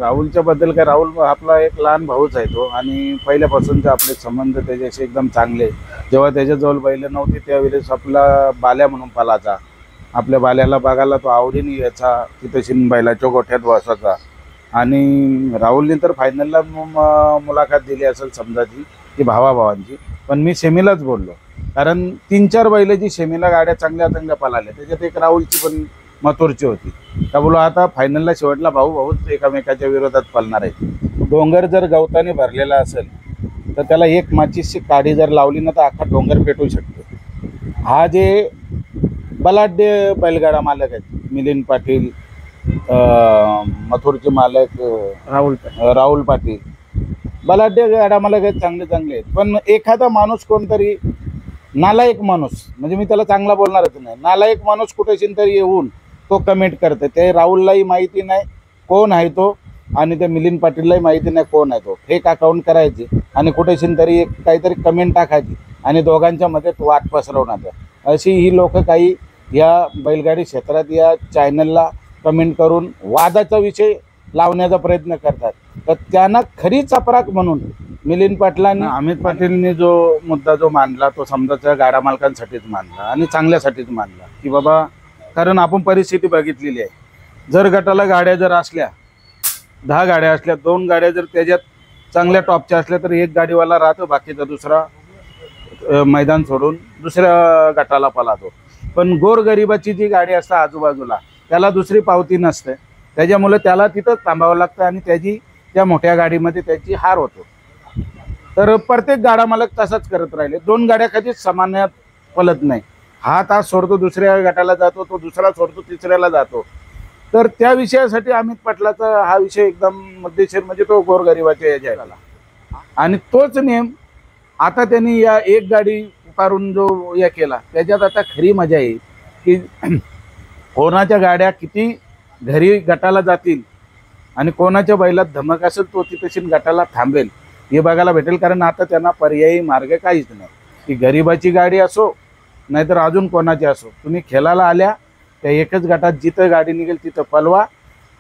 राहुलच्या बद्दल काय, राहुल आपला एक लहान भाऊच आहे तो आणि पहिल्यापासूनचे आपले संबंध त्याच्याशी एकदम चांगले. जेव्हा त्याच्याजवळ बैल नव्हती त्यावेळेस आपला बाल्या म्हणून पालाचा, आपल्या बाल्याला बघायला तो आवडीने यायचा, तिथं बैलाच्या गोठ्यात बसायचा. आणि राहुलने तर फायनलला मुलाखत दिली असेल समजाची की भावाभावांची, पण मी सेमीलाच बोललो, कारण 3-4 बैल जी सेमीला गाड्या चांगल्या चांगल्या पळाल्या त्याच्यात एक राहुलची पण मथुरची होती. का बोलो आता फायनलला शेवटला भाऊच एकामेकाच्या विरोधात पळणार आहे. डोंगर जर गवताने भरलेला असेल तर त्याला एक माचीसची काडी जर लावली ना तर अख्खा डोंगर पेटू शकतो. हा जे बलाढ्य बैलगाडा मालक आहेत मिलिंद पाटील, मथुरचे मालक राहुल पाटील, बलाढ्य गाडा मालक आहेत, चांगले चांगले आहेत. पण एखादा माणूस कोणतरी नालायक माणूस, म्हणजे मी त्याला चांगला बोलणारच नाही, नालायक माणूस कुठेशी तरी येऊन तो कमेंट करते. ते राहुललाही माहिती नाही कोण आहे तो आणि त्या मिलिंद पाटीललाही माहिती नाही कोण आहे तो. फेक अकाउंट करायचे आणि कुठेशी तरी एक काहीतरी कमेंट टाकायची आणि दोघांच्या मध्ये वाट पसरवण्याचा. अशी ही लोक काही या बैलगाडी क्षेत्रात या चॅनलला कमेंट करून वादाचा विषय लावण्याचा प्रयत्न करतात. तर त्यांना खरी चपराक म्हणून मिलिंद पाटलांनी, अमित पाटीलने जो मुद्दा जो मांडला तो समजाच्या गाडा मालकांसाठीच मांडला आणि चांगल्यासाठीच मांडला की बाबा, कारण आपण परिस्थिती बघितलेली आहे. जर गटाला गाड्या जर असल्या 10 गाड्या असल्या, 2 गाड्या जर त्याच्यात चांगल्या टॉपच्या असल्या तर एक गाडीवाला राहतो, बाकीचा दुसरा मैदान सोडून दुसऱ्या गटाला पळतो. पण गोरगरिबाची जी गाडी असते आजूबाजूला त्याला दुसरी पावती नसते, त्याच्यामुळे त्याला तिथंच थांबावं लागतं आणि त्या मोठ्या गाडीमध्ये त्याची हार होतो. तर प्रत्येक गाडा मालक तसाच करत राहिले. 2 गाड्या कधीच सामान्यात पळत नाही. हा तास सोडतो दुसऱ्या गटाला जातो, तो दुसरा सोडतो तिसऱ्याला जातो. तर त्या विषयासाठी अमित पाटलाचा हा विषय एकदम मजेशीर, म्हणजे तो गोरगरिबाच्या याच्या झाला. आणि तोच नेम आता त्यांनी या एक गाडी उकारून जो या केला त्याच्यात आता खरी मजा येईल की कोणाच्या गाड्या किती घरी गटाला जातील आणि कोणाच्या बैलात धमक असेल तो तिथेशी गटाला थांबेल हे बघायला भेटेल. कारण आता त्यांना पर्यायी मार्ग काहीच नाही की गरीबाची गाडी असो नाहीतर अजून कोणाची असो, तुम्ही खेळायला आल्या त्या एकच गटात जिथं गाडी निघेल तिथं पलवा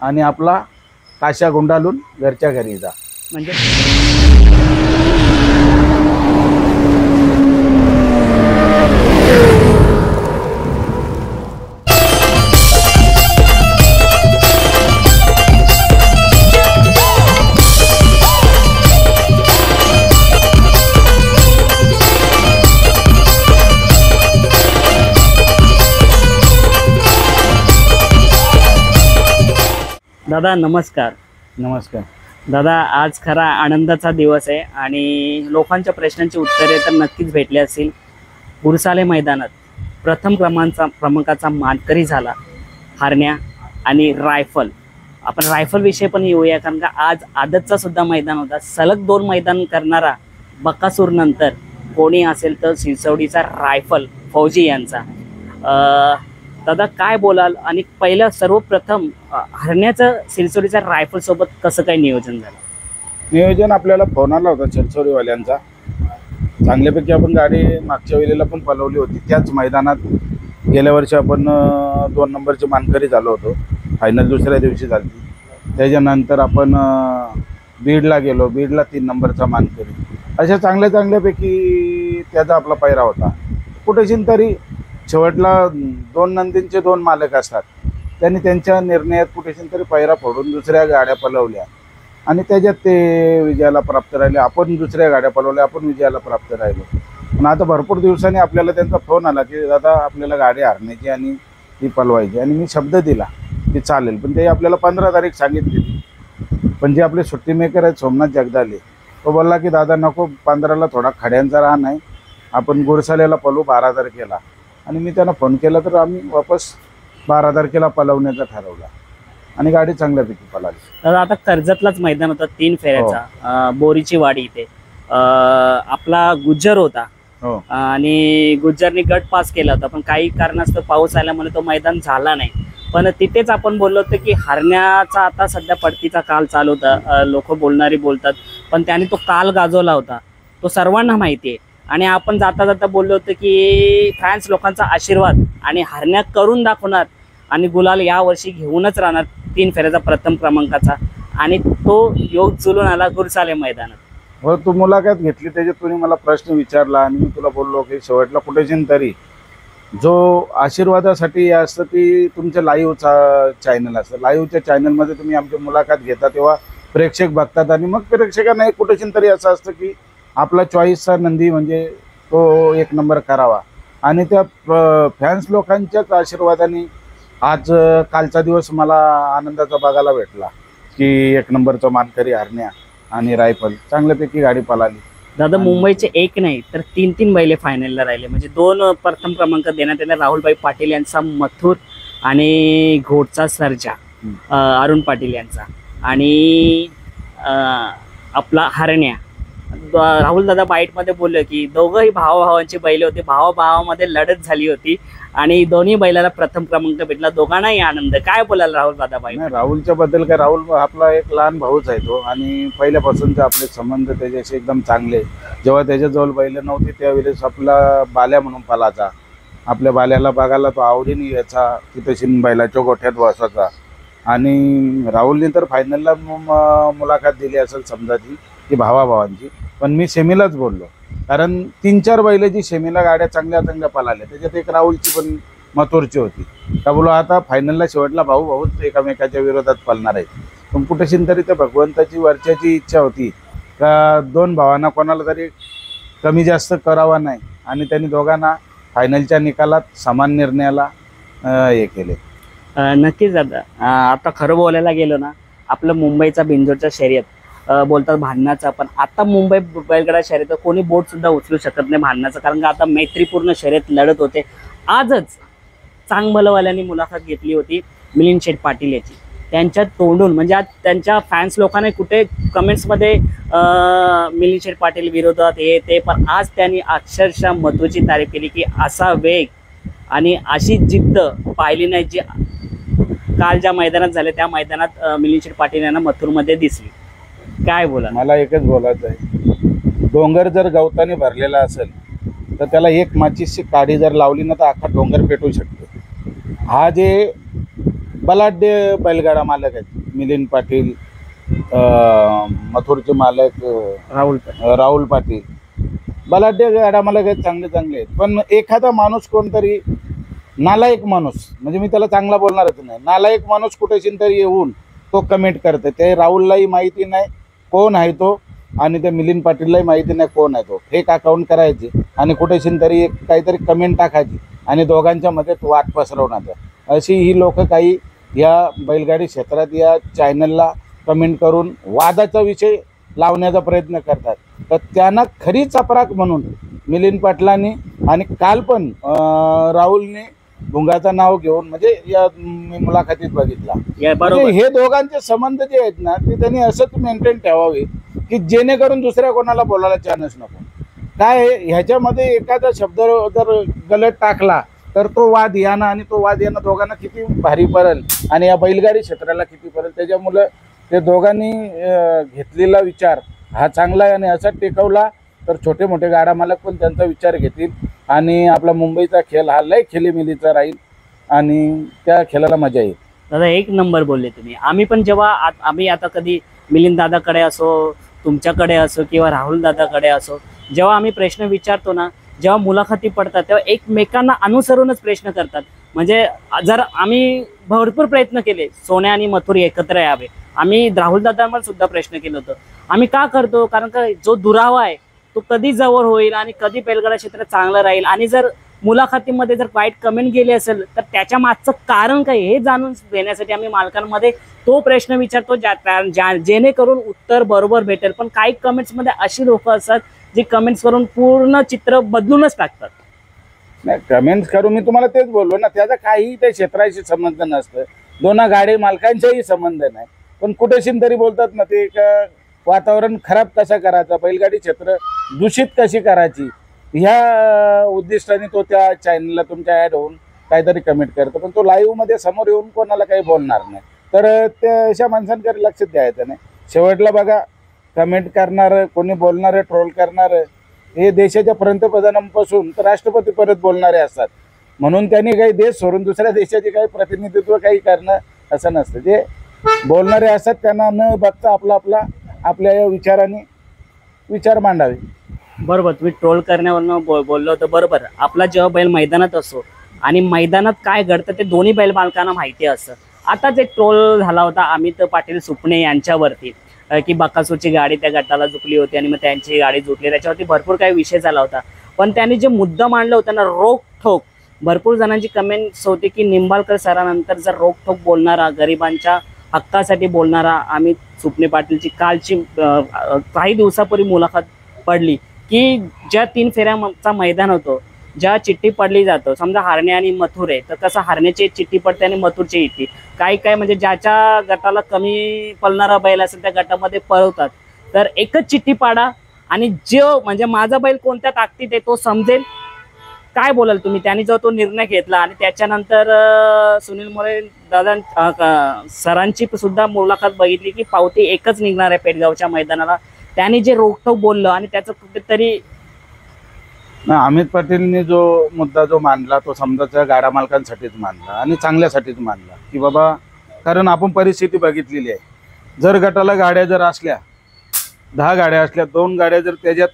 आणि आपला काशा गुंडाळून घरच्या घरी जा. म्हणजे दादा नमस्कार. नमस्कार दादा, आज खरा आनंदाचा दिवस आहे आणि लोकांच्या प्रश्नांची उत्तरे तर नक्कीच भेटली असतील. गुरसाले मैदानात प्रथम क्रमांकाचा मानकरी झाला हरण्या आणि रायफल. आपण रायफल विषयी पण येऊया, कारण का आज आदतचा सुद्धा मैदान होता. सलग 2 मैदान करणारा बकासूर नंतर कोणी असेल तर सिरसवडीचा रायफल फौजी यांचा. दादा काय बोलाल, आणि पहिलं सर्वप्रथम हरण्याचं सिरसोडीच्या रायफल सोबत कसं काय नियोजन झालं? नियोजन आपल्याला फोन आला होता सिरसोडीवाल्यांचा. चांगल्यापैकी आपण गाडी मागच्या वेळेला पण पळवली होती त्याच मैदानात. गेल्या वर्षी आपण 2 नंबरचे मानकरी झालो होतो, फायनल दुसऱ्या दिवशी झाली. त्याच्यानंतर आपण बीडला गेलो, बीडला 3 नंबरचा मानकरी. अशा चांगल्यापैकी त्याचा आपला पैरा होता. कुठेशी तरी शेवटला 2 नंदींचे 2 मालक असतात, त्यांनी त्यांच्या निर्णयात कुठेशी तरी पैरा फोडून दुसऱ्या गाड्या पळवल्या आणि त्याच्यात ते विजयाला प्राप्त राहिले. आपण दुसऱ्या गाड्या पळवल्या, आपण विजयाला प्राप्त राहिलो. पण आता भरपूर दिवसांनी आपल्याला त्यांचा फोन आला की दादा आपल्याला गाडी हरण्याची आणि ती पळवायची. आणि मी शब्द दिला की चालेल, पण ते आपल्याला 15 तारीख सांगितली. पण जे आपले सुट्टी मेकर आहेत सोमनाथ जगदाले, तो बोलला की दादा नको, 15ला थोडा खड्यांचा रान आहे, आपण गुरसाल्याला पळवू 12 तारखेला. आणि मी त्यांना फोन केला तर आम्ही वापस 12 तारखेला पळवण्याचा ठरवला आणि गाडी चांगल्यापैकी पळाली. दादा आता कर्जतलाच मैदान होतं 3 फेऱ्याचा, बोरीची वाडी इथे. आपला गुज्जर होता आणि गुज्जरने गट पास केला होता, पण काही कारणास्तव पाऊस आल्यामुळे तो मैदान झाला नाही. पण तिथेच आपण बोललो होतो की हरण्याचा आता सध्या पडतीचा काल चालू होता, लोक बोलणारी बोलतात, पण त्याने तो काल गाजवला होता, तो सर्वांना माहिती आहे. आणि आपण जाता जाता बोललो होतो की फॅन्स लोकांचा आशीर्वाद आणि हरण्या करून दाखवणार आणि गुलाल या वर्षी घेऊनच राहणार 3 फेऱ्याचा प्रथम क्रमांकाचा. आणि तो योग जुळून आला गुरसाले मैदानात. हो, तू मुलाखत घेतली त्याच्यात तुम्ही मला प्रश्न विचारला आणि मी तुला बोललो की शेवटला कुठेशी तरी जो आशीर्वादासाठी असतं ती तुमच्या लाईव्हचा चॅनल असतं. लाईव्हच्या चॅनलमध्ये तुम्ही आमची मुलाखत घेता तेव्हा प्रेक्षक बघतात आणि मग प्रेक्षकांना एक कुठेशी तरी असं असतं की आपला चॉईसचा नंदी म्हणजे तो एक नंबर करावा. आणि त्या फॅन्स लोकांच्याच आशीर्वादाने आज कालचा दिवस मला आनंदाचा बघायला भेटला की एक नंबरचा मानकरी हरण्या आणि रायफल चांगल्यापैकी गाडी पळाली. दादा मुंबईचे एक नाही तर 3 बैले फायनलला राहिले, म्हणजे 2 प्रथम क्रमांक देण्यात आले. राहुलभाई पाटील यांचा मथुर आणि घोडचा सर्जा अरुण पाटील यांचा, आणि आपला हरण्या. राहुल दादा बाईटमध्ये बोलले की दोघंही भावाभावांची बैले होती, भावाभावामध्ये लढत झाली होती आणि दोन्ही बैलाला प्रथम क्रमांक भेटला, दोघांनाही आनंद. काय बोलाल राहुल दादा बाईट? नाही, राहुलच्या बद्दल काय, राहुल आपला एक लहान भाऊच आहे तो आणि पहिल्यापासूनचे आपले संबंध त्याच्याशी एकदम चांगले. जेव्हा त्याच्याजवळ बैल नव्हती त्यावेळेस आपला बाल्या म्हणून पालाचा, आपल्या बाल्याला बघायला तो आवडीने याचा, तिथं बैलाच्या गोठ्यात बसायचा. आणि राहुलने तर फायनलला मुलाखत दिली असेल समजा ती भावाभावांची, पण मी सेमीलाच बोललो कारण 3-4 बैल जी सेमीला गाड्या चांगल्या पळाल्या त्याच्यात एक राहुलची पण मथुरची होती. का बोलो आता फायनलला शेवटला भाऊच एकामेकाच्या विरोधात पळणार आहेत. पण कुठेशी तरी त्या भगवंताची वरच्याची इच्छा होती का 2 भावांना कोणाला तरी कमी जास्त करावा नाही आणि त्यांनी दोघांना फायनलच्या निकालात समान निर्णयाला हे केले. नक्कीच दादा. आता खरं बोलायला गेलो ना, आपलं मुंबईचा बिंजोरच्या शर्यत बोलतात भांडणाचा, पण आता मुंबई बैलगाडा शर्यत कोणी बोट सुद्धा उचलू शकत नाही भांडणाचं, कारण का आता मैत्रीपूर्ण शर्यत लढत होते. आजच चांगभलवाल्यांनी मुलाखत घेतली होती मिलिंद शेठ पाटील याची. त्यांच्या तोंडून म्हणजे आज त्यांच्या फॅन्स लोकांनी कुठे कमेंट्समध्ये मिलिंद शेठ पाटील विरोधात हे ते, पण आज त्यांनी अक्षरशः मथुरची तारीफ केली की असा वेग आणि अशी जिद्द पाहिली नाही जी काल ज्या मैदानात झाले त्या मैदानात मिलिंद शेठ पाटील यांना मथुरमध्ये दिसली. काय बोला? मला एकच बोलायचं आहे, डोंगर जर गवताने भरलेला असेल तर त्याला एक माचीसची काडी जर लावली ना तर अख्खा डोंगर पेटू शकतो. हा जे बलाढ्य बैलगाडा मालक आहेत मिलिंद पाटील, मथुरचे मालक राहुल पाटील, बलाढ्य गाडा मालक आहेत, चांगले आहेत. पण एखादा माणूस कोणतरी नालायक माणूस, म्हणजे मी त्याला चांगला बोलणारच नाही, नालायक माणूस कुठेशी तरी येऊन तो कमेंट करते. ते राहुललाही माहिती नाही कोण आहे तो आणि त्या मिलिंद पाटीललाही माहिती नाही कोण आहे तो. फेक अकाउंट करायचे आणि कुठेशी तरी एक काहीतरी कमेंट टाकायची आणि दोघांच्या मध्ये वाट पसरवण्याचा. अशी ही लोक काही या बैलगाडी क्षेत्रात या चॅनलला कमेंट करून वादाचा विषय लावण्याचा प्रयत्न करतात. तर त्यांना खरी चपराक म्हणून मिलिंद पाटलांनी आणि काल पण राहुलने भुंगाचं नाव घेऊन म्हणजे या मी मुलाखतीत बघितला. म्हणजे हे दोघांचे संबंध जे आहेत ना ते त्यांनी असंच मेंटेन ठेवावे की जेणेकरून दुसऱ्या कोणाला बोलायला चान्स नको. काय ह्याच्यामध्ये एखादा शब्द जर गलत टाकला तर तो वाद यानं आणि तो वाद यानं दोघांना किती भारी पडेल आणि या बैलगाडी क्षेत्राला किती पडेल. त्याच्यामुळं ते दोघांनी घेतलेला विचार हा चांगला आहे आणि असा टेकवला तर छोटे मोठे गाडा मालक पण त्यांचा विचार घेतील आणि आपला मुंबईचा खेळ हा लय खेलीमेलीचा राहील आणि त्या खेळाला मजा येईल. दादा एक नंबर बोलले तुम्ही. आम्ही पण जेव्हा आम्ही आता कधी मिलिंद दादाकडे असो, तुमच्याकडे असो किंवा राहुल दादाकडे असो, जेव्हा आम्ही प्रश्न विचारतो ना, जेव्हा मुलाखती पडतात तेव्हा एकमेकांना अनुसरूनच प्रश्न करतात. म्हणजे जर आम्ही भरपूर प्रयत्न केले सोन्या आणि मथुर एकत्र यावे, आम्ही राहुल दादांवर सुद्धा प्रश्न केलं होतं. आम्ही का करतो? कारण का जो दुरावा आहे तो कधी जवळ होईल आणि कधी बैलगाडा क्षेत्र चांगलं राहील. आणि जर मुलाखतीमध्ये जर वाईट कमेंट गेली असेल तर त्याच्या मागचं कारण काय हे जाणून घेण्यासाठी आम्ही मालकांमध्ये तो प्रश्न विचारतो जेणेकरून उत्तर बरोबर भेटेल. पण काही कमेंट्समध्ये अशी लोक असतात जे कमेंट्स करून पूर्ण चित्र बदलूनच टाकतात. नाही, कमेंट्स करून मी तुम्हाला तेच बोललो ना, त्याचा काही त्या क्षेत्राशी संबंध नसतं, दोन गाडी मालकांचाही संबंध नाही. पण कुठेशी तरी बोलतात ना ते वातावरण खराब कसं करायचं, बैलगाडी क्षेत्र दूषित कशी करायची ह्या उद्दिष्टाने तो त्या चॅनलला तुमच्या ॲड होऊन काहीतरी कमेंट करतो. पण तो लाईव्हमध्ये समोर येऊन कोणाला काही बोलणार नाही. तर त्या अशा माणसांकडे लक्ष द्यायचं नाही. शेवटला बघा कमेंट करणारं, कोणी बोलणारं, ट्रोल करणारं हे देशाच्या पंतप्रधानांपासून तर राष्ट्रपतीपर्यंत बोलणारे असतात. म्हणून त्यांनी काही देश सोडून दुसऱ्या देशाचे काही प्रतिनिधित्व काही करणं असं नसतं. जे बोलणारे असतात, त्यांना न बघता आपल्या या विचाराने विचार मांडावे. बरोबर, तुम्ही ट्रोल करण्यावरनं बोललो होतं. बरोबर, आपला जेव्हा बैल मैदानात असो आणि मैदानात काय घडतं ते दोन्ही बैल मालकांना माहिती असतं. आताच एक ट्रोल झाला होता अमित पाटील सुपणे यांच्यावरती की बकासूरची गाडी त्या गटाला झुकली होती आणि मग त्यांची गाडी झुकली, त्याच्यावरती भरपूर काही विषय झाला होता. पण त्यांनी जे मुद्दा मांडलं होतं ना, रोखठोक, भरपूर जणांची कमेंट्स होती की निंबाळकर सरानंतर जर रोखठोक बोलणारा, गरिबांच्या हक्कासाठी बोलणारा अमित सुपणे पाटीलची कालची काही दिवसापूर्वी मुलाखत पडली की ज्या 3 फेऱ्याचा मैदान होतो, ज्या चिठ्ठी पडली जातो, समजा हारणे आणि मथुर आहे तर कसं हारण्याची चिठ्ठी पडते आणि मथुरची चिठ्ठी, काय म्हणजे ज्याच्या गटाला कमी पळणारा बैल असेल त्या गटामध्ये पळवतात, तर एकच चिठ्ठी पाडा आणि जो म्हणजे माझा बैल कोणत्या ताकदीत आहे तो समजेल. काय बोलाल तुम्ही? त्यांनी जो तो निर्णय घेतला आणि त्याच्यानंतर सुनील मोरे दादा सरांची सुद्धा मुलाखत बघितली की पावती एकच निघणार आहे पेडगावच्या मैदानाला. त्यांनी जे रोखठोक बोललं आणि त्याचं कुठेतरी अमित पाटीलने जो मुद्दा जो मांडला तो समजाच्या गाडा मालकांसाठीच मांडला आणि चांगल्यासाठीच मांडला की बाबा, कारण आपण परिस्थिती बघितलेली आहे. जर गटाला गाड्या जर असल्या 10 गाड्या असल्या, 2 गाड्या जर त्याच्यात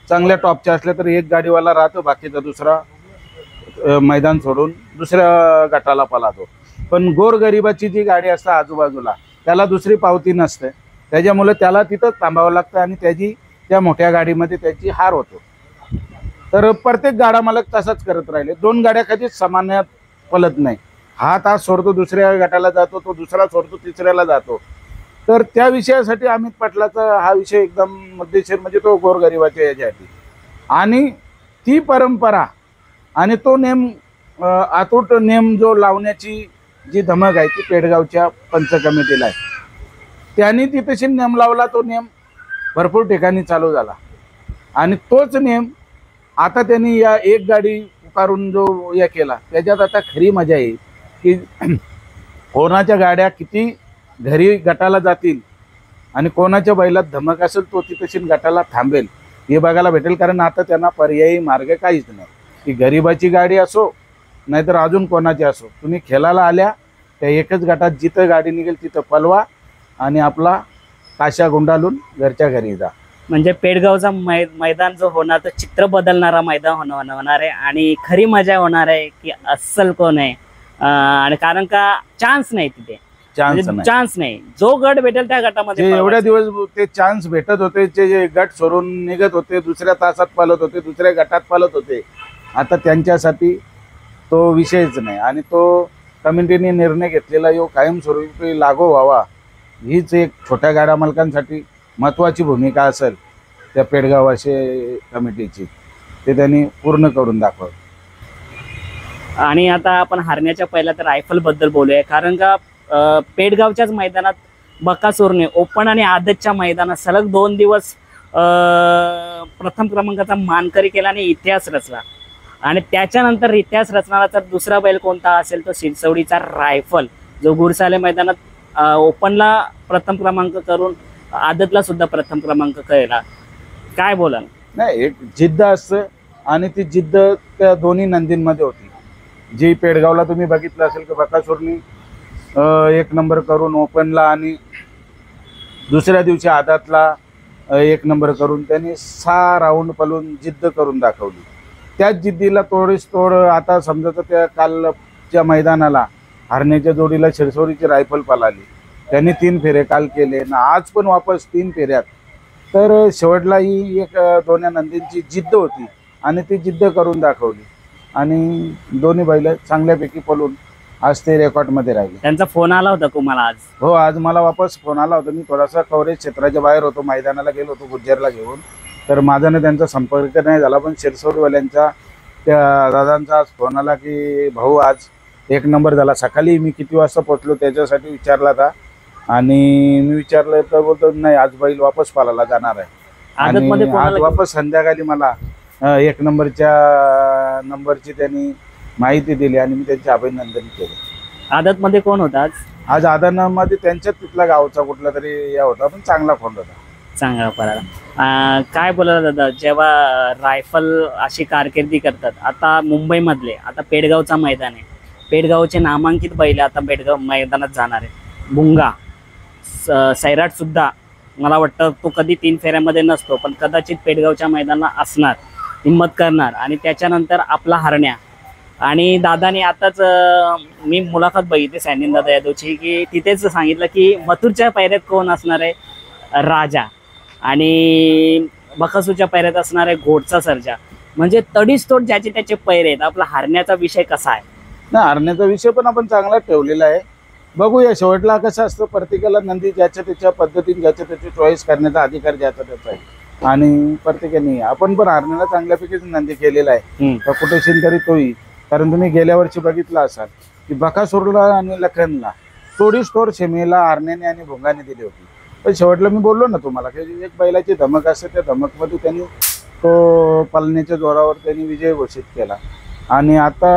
चांगल्या टॉपच्या असल्या तर एक गाडीवाला राहतो, बाकीचा दुसरा मैदान सोडून दुसऱ्या गटाला पळतो. पण गोरगरिबाची जी गाडी असते आजूबाजूला त्याला दुसरी पावती नसते, त्याच्यामुळे त्याला तिथंच थांबावं लागतं आणि त्या मोठ्या गाडीमध्ये त्याची हार होतो. तर प्रत्येक गाडा मालक तसाच करत राहिले. 2 गाड्या कधीच सामान्यात पळत नाही. हा तास सोडतो दुसऱ्या गटाला जातो, तो दुसरा सोडतो तिसऱ्याला जातो. तर त्या विषयासाठी अमित पाटलाचा हा विषय एकदम मजेशीर, म्हणजे तो गोरगरिबाच्या याच्यासाठी आणि ती परंपरा आणि तो नेम अतूट नेम जो लावण्याची जी धमक आहे ती पेडगावच्या पंच कमिटीला आहे. त्यांनी ती तशी नेम लावला, तो नेम भरपूर ठिकाणी चालू झाला आणि तोच नेम आता त्यांनी या एक गाडी पुकारून जो या केला त्याच्यात आता खरी मजा येईल की कोणाच्या गाड्या किती घरी गटाला जातील आणि कोणाच्या बैलात धमक असेल तो ती तशी गटाला थांबेल हे बघायला भेटेल. कारण आता त्यांना पर्यायी मार्ग काहीच नाही की गरिबाची गाडी असो नाहीतर अजून कोणाची असो, तुम्ही खेळायला आल्या त्या एकच गटात जिथं गाडी निघेल तिथं पलवा आणि आपला काशा गुंडाळून घरच्या घरी जा. म्हणजे पेडगावचा मैदान जो होणार तर चित्र बदलणारा मैदान होणार आहे आणि खरी मजा होणार आहे की अस्सल कोण आहे. आणि कारण का चान्स नाही तिथे, चान्स नाही, जो गट भेटेल त्या गटामध्ये. एवढ्या दिवस ते चान्स भेटत होते, जे गट सोडून निघत होते, दुसऱ्या तासात पालत होते, दुसऱ्या गटात पालत होते, आता त्यांच्यासाठी तो विषयच नाही. आणि तो कमिटीने निर्णय घेतलेला यो कायमस्वरूपी लागू व्हावा हीच एक छोट्या गाड्या मालकांसाठी महत्त्वाची भूमिका असेल त्या पेडगाव असे कमिटीची, ते त्यांनी पूर्ण करून दाखवावं. आणि आता आपण हारण्याच्या पहिल्या तर रायफल बद्दल बोलूया. कारण का पेडगावच्याच मैदानात बकासूरने ओपन आणि आदतच्या मैदानात सलग 2 दिवस प्रथम क्रमांकाचा मानकरी केला आणि इतिहास रचला. आणि त्याच्यानंतर इतिहास रचणारा तर दुसरा बैल कोणता असेल तो सिरसवडीचा रायफल, जो गुरसाले मैदानात ओपनला प्रथम क्रमांक करून आदतला सुद्धा प्रथम क्रमांक केला. काय बोला? नाही, एक जिद्द असतं आणि ती जिद्द त्या दोन्ही नंदींमध्ये होती. जी पेडगावला तुम्ही बघितलं असेल की बकासूरनी 1 नंबर करून ओपनला आणि दुसऱ्या दिवशी आदातला 1 नंबर करून त्यांनी 6 राऊंड पळून जिद्द करून दाखवली. त्याच जिद्दीला तोडीस तोड आता समजायचं त्या कालच्या मैदानाला हारण्याच्या जोडीला शिरसोडीची रायफल पळाली, त्यांनी 3 फेरे काल केले ना, आज पण वापस 3 फेऱ्यात. तर शेवटला ही एक दोन्ही नंदींची जिद्द होती आणि ती जिद्द करून दाखवली आणि दोन्ही बैल चांगल्यापैकी पळून आज ते रेकॉर्डमध्ये राहिले. त्यांचा फोन आला होता तुम्हाला आज? हो, आज मला वापस फोन आला होता. मी थोडासा कव्हरेज क्षेत्राच्या बाहेर होतो, मैदानाला गेलो होतो गुज्जरला घेऊन, तर माझ्याने त्यांचा संपर्क नाही झाला. पण शिरसोडवाल्यांचा त्या दादांचा आज फोन आला की भाऊ आज 1 नंबर झाला. सकाळी मी किती वाजता पोचलो त्याच्यासाठी विचारला था आणि मी विचारलं तर बोलतो नाही आज बैल वापस पालाला जाणार आहे. आणि आज वापस संध्याकाळी मला 1 नंबरची त्यांनी माहिती दिली आणि मी त्यांचे अभिनंदन केले. आदतमध्ये कोण होता आज? आज आदतमध्ये त्यांच्यात तिथला गावचा कुठला तरी या होता, पण चांगला फोन होता, चांगला पळाला. काय बोला दादा, जेव्हा रायफल अशी कारकिर्दी करतात, आता मुंबईमधले आता पेडगावचा मैदान आहे, पेडगावचे नामांकित बैल आता पेडगाव मैदानात जाणार आहे. भुंगा सैराट सुद्धा मला वाटतं तो कधी 3 फेऱ्यामध्ये नसतो, पण कदाचित पेडगावच्या मैदानाला असणार, हिंमत करणार. आणि त्याच्यानंतर आपला हरण्या. आणि दादाने आताच मी मुलाखत बघितली सॅनिन दादा यादवची, की तिथेच सांगितलं की मथुरच्या पायऱ्यात कोण असणार आहे, राजा. आणि बकासूरच्या पायऱ्यात असणार आहे घोडचा सर्जा. म्हणजे तडीसतोड ज्याचे त्याचे पैरे आहेत. आपला हरण्याचा विषय कसा आहे? ना, हरण्याचा विषय पण आपण चांगला ठेवलेला आहे. बघूया शेवटला कसं असतं, प्रत्येकाला नंदी ज्याच्या त्याच्या पद्धतीने ज्याच्या त्याची चॉईस करण्याचा अधिकार ज्याचा त्याचा आहे. आणि प्रत्येकाने आपण पण हरण्याला चांगल्यापैकीच नंदी केलेला आहे. तर कुठेशीन तरी तोही, कारण तुम्ही गेल्या वर्षी बघितलं असाल की बकासूरला आणि लखनला तोडीसतोड सेमीला हरण्याने आणि भोंगाने दिली होती. पण शेवटला मी बोललो ना तुम्हाला की एक बैलाची धमक असते, त्या धमकमध्ये त्यांनी तो पालण्याच्या जोरावर त्यांनी विजय घोषित केला. आणि आता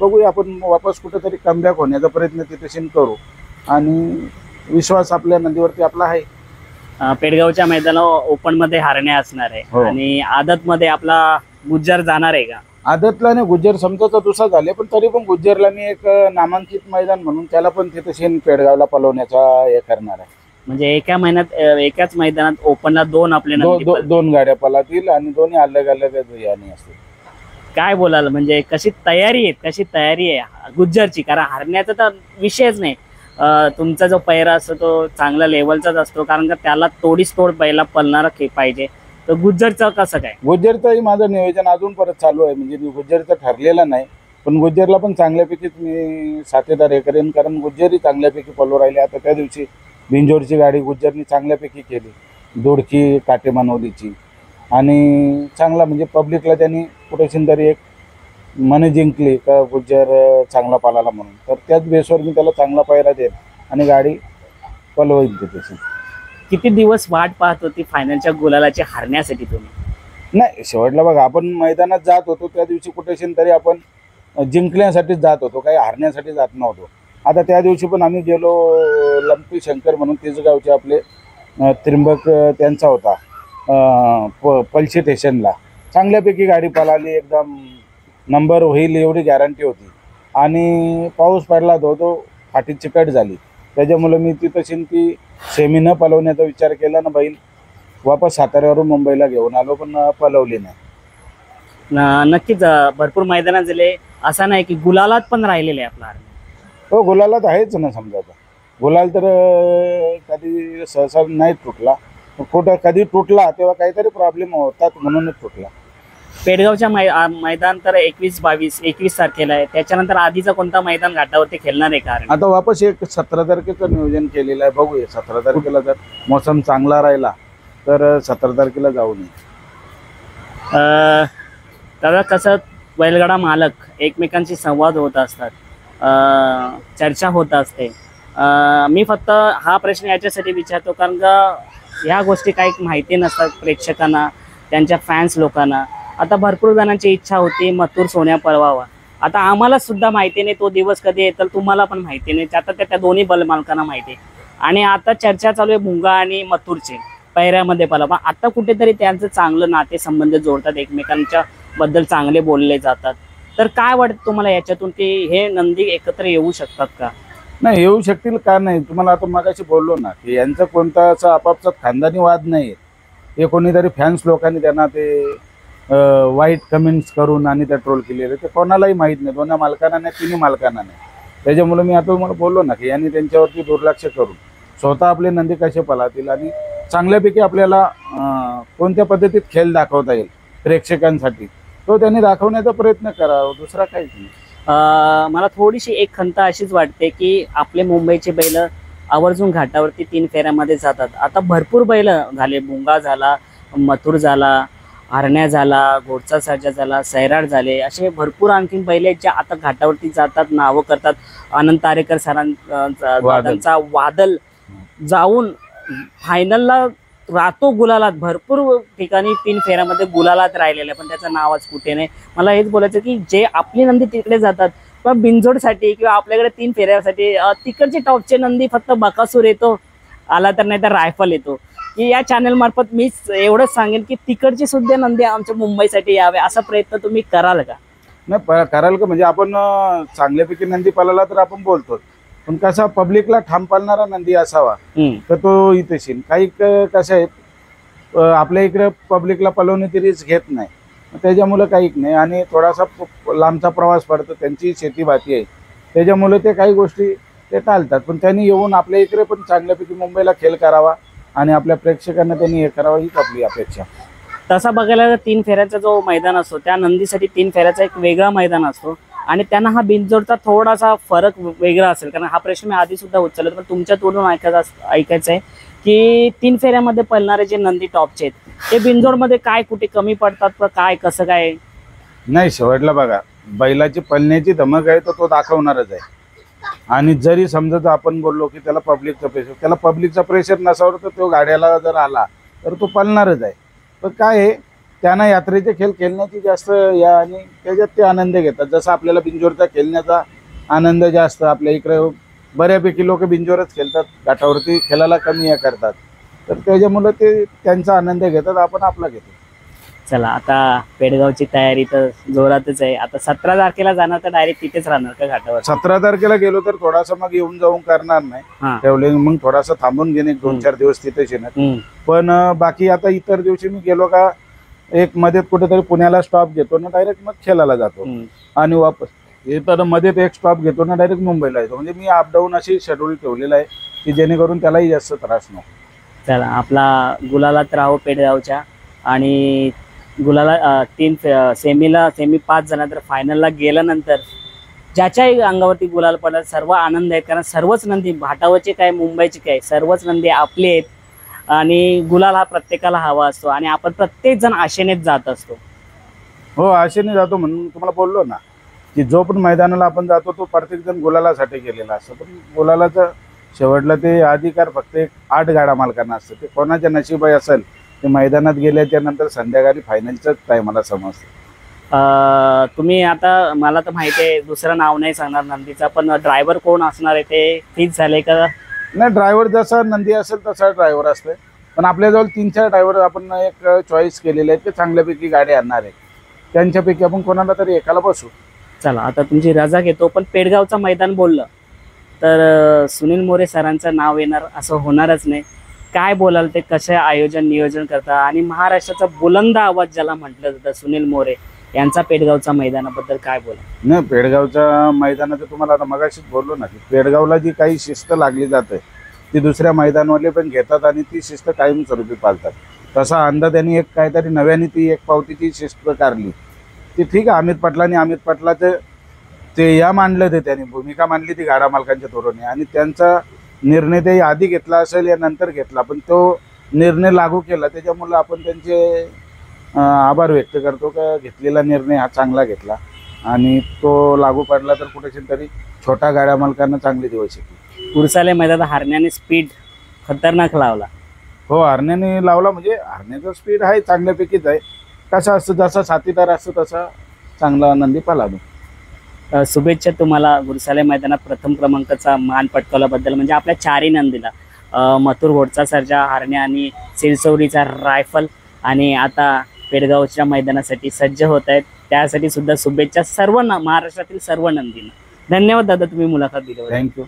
बघूया आपण वापस कुठेतरी कमबॅक होण्याचा प्रयत्न तिथेशीन करू. आणि विश्वास आपल्या नंदीवरती आपला आहे. पेडगावच्या मैदानावर ओपन मध्ये हरण्या असणार आहे. हो. आणि आदत मध्ये आपला गुज्जर जाणार आहे का? आदतला नाही, गुज्जर समजाचा दुसरा झाले, पण तरी पण गुज्जरला मी एक नामांकित मैदान म्हणून त्याला पण तिथेशीन पेडगावला पलवण्याचा हे करणार आहे. म्हणजे एकाच मैदानात ओपनला 2 आपले नंदी दोन गाड्या पलातील आणि दोन्ही अलग अलग याने असतील. काय बोलाल, म्हणजे कशी तयारी आहे गुज्जरची? कारण हरण्याचा तर विषयच नाही. तुमचा जो पैरा असतो तो चांगला लेवलचाच असतो, कारण का त्याला तोडीसतोड बैला पलणारा पाहिजे. तर गुज्जरचं कसं काय? गुज्जरचंही माझं नियोजन अजून परत चालू आहे. म्हणजे मी गुज्जरचं ठरलेलं नाही, पण गुज्जरला पण चांगल्यापैकीच मी साथीदार हे करेन, कारण गुज्जरही चांगल्यापैकी पलू राहिले. आता त्या दिवशी बिंजोरची गाडी गुज्जरनी चांगल्यापैकी केली, दोडकी काटेमानवलीची. आणि चांगला म्हणजे पब्लिकला त्यांनी कुठेशीन तरी एक मन जिंकली का गुज्जर चांगला पालाला म्हणून. तर त्याच बेसवर मी त्याला चांगला पायरा देईन आणि गाडी पलवईन तिथे. किती दिवस वाट पाहत होती फायनलच्या गुलालाची हरण्यासाठी तुम्ही? नाही, शेवटला बघा आपण मैदानात जात होतो त्या दिवशी कुठेशीन तरी आपण जिंकण्यासाठीच जात होतो, काही हारण्यासाठी जात नव्हतो. आता त्या दिवशी पण आम्ही गेलो, लंपी शंकर म्हणून तिसगावचे आपले त्रिंबक त्यांचा होता पल्शी स्टेशनला. चांगल्यापैकी गाडी पळाली, एकदम नंबर होईल एवढी गॅरंटी होती. आणि पाऊस पडला तो फाटी चिकट झाली, त्याच्यामुळे मी तिथं ती सेमी न पलवण्याचा विचार केला ना, बैल वापस साताऱ्यावरून मुंबईला घेऊन आलो, पण पलवली नाही. नक्कीच भरपूर मैदानात झाले, असं नाही की गुलालात पण राहिलेले आहे आपला हरण्या. हो, गुलालात आहेच ना. समजा गुलाल तर कधी सहसा नाही तुटला, कुठं कधी तुटला तेव्हा काहीतरी प्रॉब्लेम होतात म्हणूनच तुटला. पेडगावच्या मैदान तर 21 तारखेला आहे. त्याच्यानंतर आधीचा कोणता मैदान घाटावरती खेळणार आहे का? आता वापस एक 17 तारखेचं नियोजन केलेलं आहे. बघूया 17 तारखेला जर मोसम चांगला राहिला तर 17 तारखेला जाऊ नये. दादा, कसं बैलगाडा मालक एकमेकांशी संवाद होत असतात, चर्चा होत असते. मी फक्त हा प्रश्न याच्यासाठी विचारतो कारण का ह्या गोष्टी काही माहिती नसतात प्रेक्षकांना, त्यांच्या फॅन्स लोकांना. आता भरपूर जणांची इच्छा होती मथुर सोन्या पळवावा. आता आम्हाला सुद्धा माहिती नाही तो दिवस कधी येतो, तुम्हाला पण माहिती नाही. आता त्या दोन्ही बल मालकांना माहिती आहे. आणि आता चर्चा चालू आहे भुंगा आणि मथुरचे पैऱ्यामध्ये पळवा. आता कुठेतरी त्यांचं चांगलं नातेसंबंध जोडतात, एकमेकांच्या बद्दल चांगले बोलले जातात. तर काय वाटतं तुम्हाला याच्यातून की हे नंदी एकत्र येऊ शकतात का? नाही, येऊ शकतील का नाही. तुम्हाला आता मगाशी बोललो ना की यांचा कोणता असा आपापसात खानदानी वाद नाही. हे कोणीतरी फॅन्स लोकांनी त्यांना ते वाईट कमेंट्स करून आणि त्या ट्रोल केलेले, ते कोणालाही माहीत नाही. दोन्ही मालकांना नाही, तिन्ही मालकांना नाही. त्याच्यामुळे मी आता तुम्हाला बोललो ना की यांनी त्यांच्यावरती दुर्लक्ष करून स्वतः आपले नंदी कसे पळातील आणि चांगल्यापैकी आपल्याला कोणत्या पद्धतीत खेळ दाखवता येईल प्रेक्षकांसाठी, तो त्यांनी दाखवण्याचा प्रयत्न करावा, दुसरा काहीच नाही. मला थोडीशी एक खंत अशीच वाटते की आपले मुंबईचे बैल आवर्जून घाटावरती 3 फेऱ्यामध्ये जातात. आता भरपूर बैल झाले, भुंगा झाला, मथुर झाला, हरण्या झाला, घोडचा सर्जा झाला, सैराट झाले, असे भरपूर आणखीन बैल आहेत जे आता घाटावरती जातात, नावं करतात. आनंद तारेकर सरांचा वादल जाऊन फायनलला राहतो गुलालात. भरपूर ठिकाणी 3 फेऱ्यामध्ये गुलालात राहिलेले, पण त्याचं नावच कुठे नाही. मला हेच बोलायचं की जे आपली नंदी तिकडे जातात किंवा बिनजोडसाठी किंवा आपल्याकडे 3 फेऱ्यासाठी तिकडचे टॉपचे नंदी फक्त बकासूर येतो आला तर, नाही तर रायफल येतो. की या चॅनल मार्फत मी एवढंच सांगेन की तिकडची सुद्धा नंदी आमच्या मुंबईसाठी यावे, असा प्रयत्न तुम्ही कराल का? नाही कराल का, म्हणजे आपण चांगल्यापैकी नंदी पालाला तर आपण बोलतो, पण कसा पब्लिकला ठाम पाळणारा नंदी असावा हम्म. तर तो इथेच येईल. काही कसं आहे आपल्या इकडे पब्लिकला पळवणे तरी घेत नाही, त्याच्यामुळे काही नाही. आणि थोडासा लांबचा प्रवास पडतो, त्यांची शेतीभाती आहे, त्याच्यामुळे ते काही गोष्टी ते टाळतात. पण त्यांनी येऊन आपल्या इकडे पण चांगल्यापैकी मुंबईला खेळ करावा आणि आपल्या प्रेक्षकांना त्यांनी हे करावं हीच आपली अपेक्षा. तसा बघायला गेलं 3 फेऱ्याचा जो मैदान असतो त्या नंदीसाठी 3 फेऱ्याचा एक वेगळा मैदान असतो आणि त्यांना हा बिनजोडचा थोडासा फरक वेगळा असेल. कारण हा प्रश्न मी आधी सुद्धा उचलला, पण तुमच्या तोडून ऐकायचं आहे की 3 फेऱ्यामध्ये पळणारे जे नंदी टॉपचे आहेत ते बिनजोडमध्ये काय कुठे कमी पडतात का काय, कसं काय? नाही, शेवटला बघा बैलाची पळण्याची धमक आहे तर तो दाखवणारच आहे. आणि जरी समजा आपण बोललो की त्याला पब्लिकचा प्रेशर नसावर तर तो गाड्याला जर आला तर तो पळणारच आहे. पण काय आहे त्यांना यात्रेचे खेळ खेळण्याची जास्त या आणि त्याच्यात ते आनंद घेतात. जसं आपल्याला बिंजोरचा खेळण्याचा आनंद जास्त, आपल्या इकडे बऱ्यापैकी लोक बिंजोरच खेळतात, घाटावरती खेळायला कमी हे करतात, तर त्याच्यामुळे ते त्यांचा आनंद घेतात, आपण आपला घेतो. चला आता पेडगावची तयारी तर जोरातच आहे. आता 17 तारखेला जाणार तर डायरेक्ट तिथेच राहणार का घाटावर? 17 तारखेला गेलो तर थोडासा मग येऊन जाऊन करणार हा. नाही, ठेवले मग थोडासा थांबून घेणे 2-4 दिवस तिथेच येणार. पण बाकी आता इतर दिवशी मी गेलो का एक मध्ये कुठेतरी पुण्याला स्टॉप घेतो ना, डायरेक्ट मग खेळायला जातो आणि वापस येताना मध्ये एक स्टॉप घेतो ना, डायरेक्ट मुंबईला येतो. म्हणजे मी अपडाऊन अशी शेड्यूल ठेवलेला आहे की जेणेकरून त्यालाही जास्त त्रास नको. चला आपला गुलालात राहो पेडगावच्या, आणि गुलाला 3 सेमी 5 झाला तर फायनलला गेल्यानंतर ज्याच्याही अंगावरती गुलाल पडला सर्व आनंद आहेत. कारण सर्वच नंदी भाटावरचे काय मुंबईचे काय सर्वच नंदी आपले आहेत आणि गुलाल हा प्रत्येकाला हवा असतो आणि आपण प्रत्येक जण आशेनेच जात असतो. हो, आशेने जातो म्हणून तुम्हाला बोललो ना की जो पण मैदानाला आपण जातो तो प्रत्येक जण गुलालासाठी गेलेला असतो. पण गुलालाचं शेवटला ते अधिकार फक्त 8 गाडा मालकांना असतं. ते कोणाच्या नशिबाई असेल ते मैदानात गेल्याच्या नंतर संध्याकाळी फायनलच्याच टायमाला समजतं. तुम्ही आता मला तर माहिती आहे दुसरं नाव नाही सांगणार नंदीचा, पण ड्रायव्हर कोण असणार आहे ते फिक्स झालंय का? नाही, ड्रायव्हर जसा नंदी असेल तसा ड्रायव्हर असते. पण आपल्याजवळ 3-4 ड्रायव्हर आपण एक चॉईस केलेले आहेत, ते चांगल्यापैकी गाडी आणणार आहे. त्यांच्यापैकी आपण कोणाला तरी एकाला बसू. चला आता तुमची रजा घेतो, पण पेडगावचं मैदान बोललं तर सुनील मोरे सरांचं नाव येणार असं होणारच नाही. काय बोलाल ते, कसं आयोजन नियोजन करता आणि महाराष्ट्राचा बुलंद आवाज ज्याला म्हटलं जातं सुनील मोरे यांचा पेडगावच्या मैदानाबद्दल काय बोला? नाही, पेडगावच्या मैदानाचं तुम्हाला आता मगाशीच बोललो ना की पेडगावला जी काही शिस्त लागली जाते ती दुसऱ्या मैदानवाले पण घेतात आणि ती शिस्त कायमस्वरूपी पाळतात. तसा अंदा त्यांनी एक काहीतरी नव्याने ती एक पावतीची शिस्त काढली ती ठीक आहे. अमित पाटलाचं ते या मांडलं ते त्यांनी भूमिका मांडली ती गाडा मालकांच्या धोरणे, आणि त्यांचा निर्णय ते आधी घेतला असेल या नंतर घेतला, पण तो निर्णय लागू केला. त्याच्यामुळे आपण त्यांचे आभार व्यक्त करतो का घेतलेला निर्णय हा चांगला घेतला आणि तो लागू पडला तर कुठेतरी तरी छोटा गाड्या मालकांना चांगले दिवस येतील. गुरसाले मैदानात हारण्याने स्पीड खतरनाक लावला. हो, हरण्याने लावला, म्हणजे हरण्याचा स्पीड आहे चांगल्यापैकीच आहे. कसा असतं जसा साथीदार असतो तसा चांगला नंदी पळालो. शुभेच्छा तुम्हाला गुरसाले मैदानात प्रथम क्रमांकाचा मान पटकावल्याबद्दल. म्हणजे आपल्या 4ही नंदीला मथुर घोडचा सर्जा, हरण्या आणि सिलसोरीचा रायफल, आणि आता पेडगावच्या मैदानासाठी सज्ज होत आहेत, त्यासाठी सुद्धा शुभेच्छा सर्व महाराष्ट्रातील सर्व नंदींना. धन्यवाद दादा, तुम्ही मुलाखत दिली. थँक्यू.